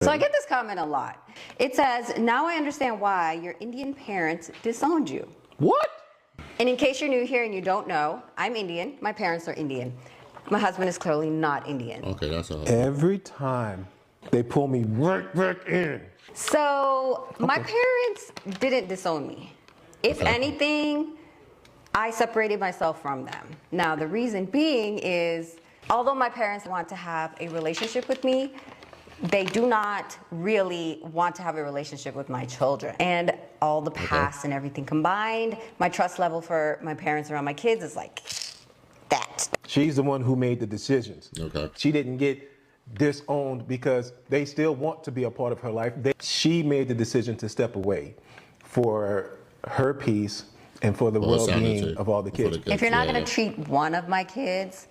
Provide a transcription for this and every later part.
So I get this comment a lot. It says, now I understand why your Indian parents disowned you. What? And in case you're new here and you don't know, I'm Indian. My parents are Indian. My husband is clearly not Indian. Okay, that's all. Every time they pull me right back in. So my parents didn't disown me. If anything, I separated myself from them. Now, the reason being is, although my parents want to have a relationship with me, they do not really want to have a relationship with my children. And all the past and everything combined, my trust level for my parents around my kids is like that. She's the one who made the decisions. Okay. She didn't get disowned because they still want to be a part of her life. She made the decision to step away for her peace and for the well-being of all the kids. If you're not going to treat one of my kids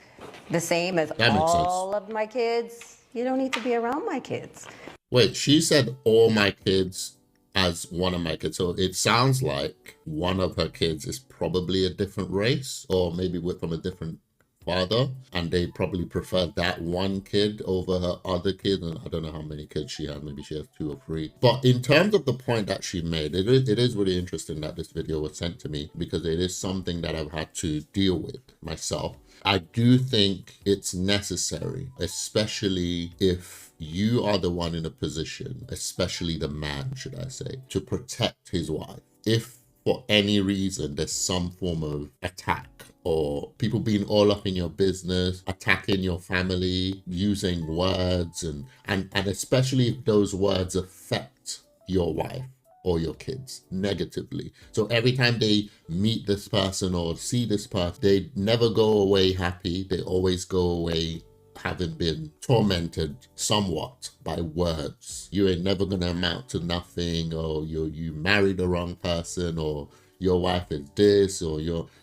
the same as all of my kids, you don't need to be around my kids. Wait, she said all my kids as one of my kids. So it sounds like one of her kids is probably a different race, or maybe from a different father, and they probably prefer that one kid over her other kid. And I don't know how many kids she has. Maybe she has 2 or 3. But in terms of the point that she made, it is really interesting that this video was sent to me, because it is something that I've had to deal with myself. I do think it's necessary, especially if you are the one in a position, especially the man, should I say, to protect his wife. If for any reason there's some form of attack, or people being all up in your business, attacking your family, using words, and especially if those words affect your wife or your kids negatively. So every time they meet this person or see this person, they never go away happy. They always go away having been tormented somewhat by words. You ain't never gonna amount to nothing, or you married the wrong person, or your wife is this, or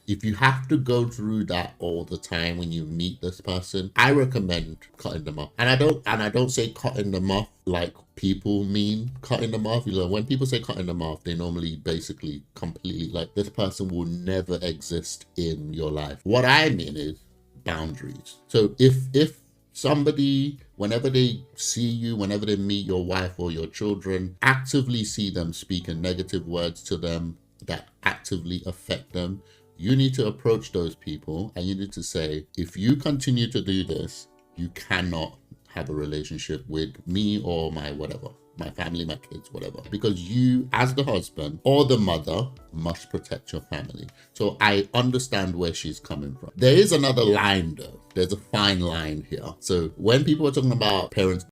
if you have to go through that all the time when you meet this person, I recommend cutting them off. And I don't say cutting them off like people mean cutting them off. You know, when people say cutting them off, they normally basically completely, like, this person will never exist in your life. What I mean is boundaries. So if somebody, whenever they see you, whenever they meet your wife or your children, actively see them speaking negative words to them that actively affect them, you need to approach those people and you need to say, if you continue to do this, you cannot have a relationship with me or my whatever, my family, my kids, whatever, because you, as the husband or the mother, must protect your family. So I understand where she's coming from. There is another line though. There's a fine line here. So when people are talking about parents